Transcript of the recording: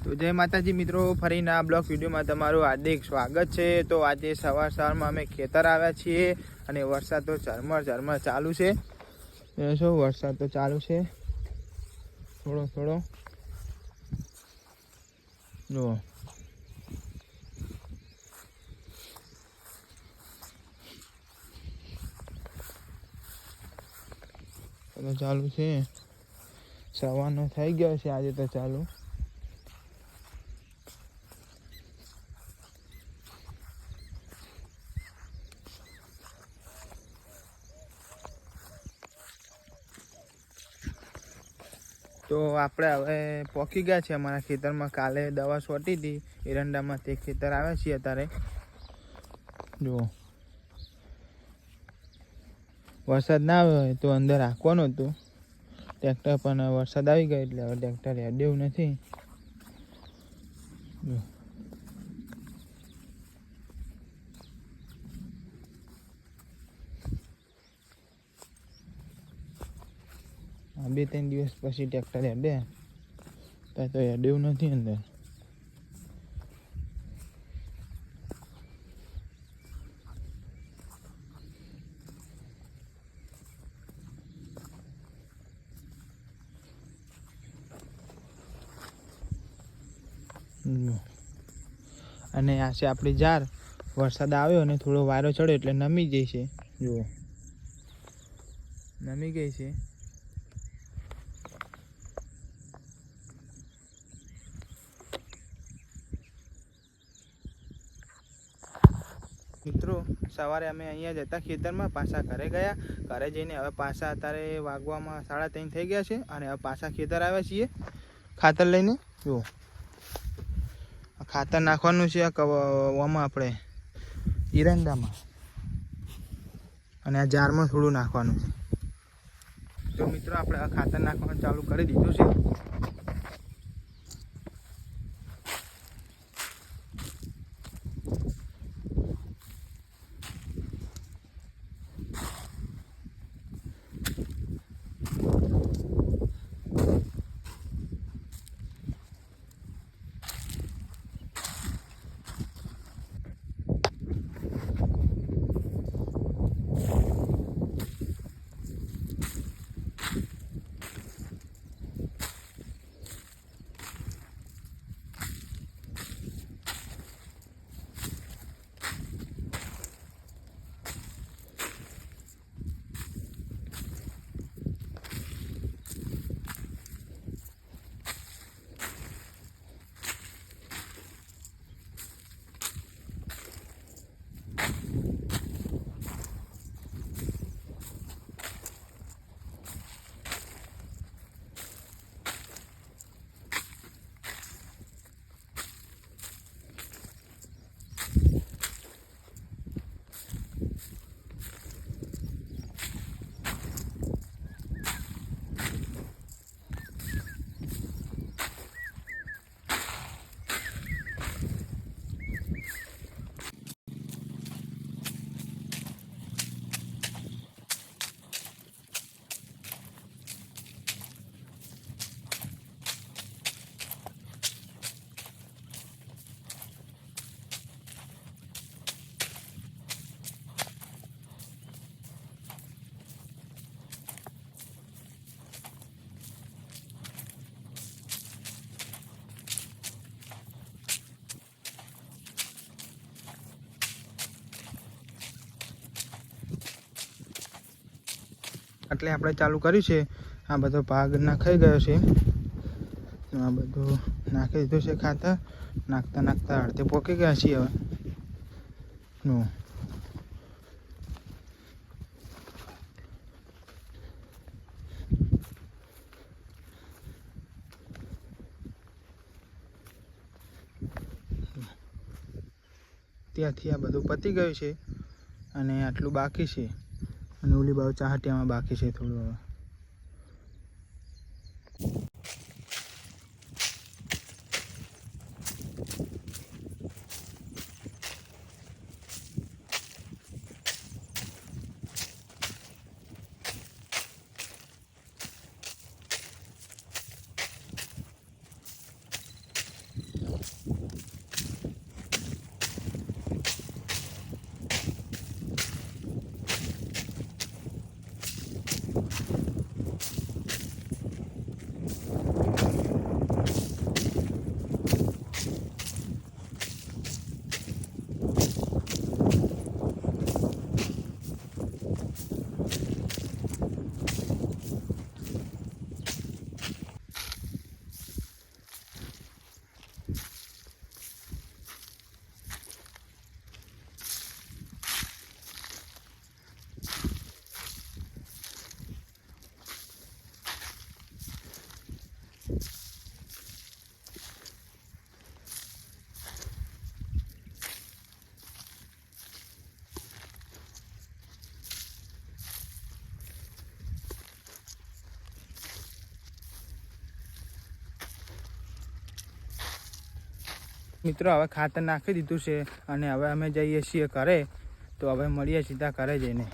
તો જય માતાજી મિત્રો, ફરીને આ બ્લોગ વિડીયોમાં તમારું હાર્દિક સ્વાગત છે। તો આજે સવારમાં અમે ખેતર આવ્યા છીએ અને વરસાદ તો ઝરમર ચાલુ છે। શું વરસાદ તો ચાલુ છે થોડો જુઓ। તો ચાલુ છે, સવારનો થઈ ગયો છે આજે તો ચાલુ। તો આપણે હવે પહોંચી ગયા છે અમારા ખેતરમાં। કાલે દવા છોટી હતી એરંડામાં, તે ખેતર આવ્યા છીએ અત્યારે। જુઓ, વરસાદ ના આવ્યો હોય તો અંદર રાખવાનું હતું ટ્રેક્ટર, પણ વરસાદ આવી ગયો એટલે હવે ટ્રેક્ટર હેડ્યું નથી। બે ત્રણ દિવસ પછી ટ્રેક્ટર હેડે, ત્યાં તો હેડ્યું નથી અંદર। અને આ છે આપણી જાર। વરસાદ આવ્યો અને થોડો વારો ચડ્યો એટલે નમી ગઈ છે। જુઓ, નમી ગઈ છે। મિત્રો, સવારે અમે અહીંયા જતા ખેતરમાં, પાછા ઘરે ગયા। ઘરે જઈને હવે પાછા અત્યારે વાગવામાં 3:30 થઈ ગયા છે અને હવે પાછા ખેતર આવ્યા છીએ ખાતર લઈને। જુઓ, ખાતર નાખવાનું છે આમાં આપણે એરંડામાં, અને આ જારમાં થોડું નાખવાનું છે। તો મિત્રો, આપણે આ ખાતર નાખવાનું ચાલુ કરી દીધું છે। એટલે આપણે ચાલુ કર્યું છે। આ બધો ભાગ નાખાઈ ગયો છે, આ બધું નાખી દીધું છે ખાતર। નાખતા અડધે પોકી ગયા છીએ હવે। ત્યાંથી આ બધું પતી ગયું છે અને આટલું બાકી છે, અને ઓલી બાજુ ચાહટિયામાં બાકી છે થોડું હવે। મિત્રો હવે ખાતર નાખી દીધું છે અને હવે અમે જઈએ છીએ ઘરે. તો હવે મળીએ સીધા ઘરે જઈને.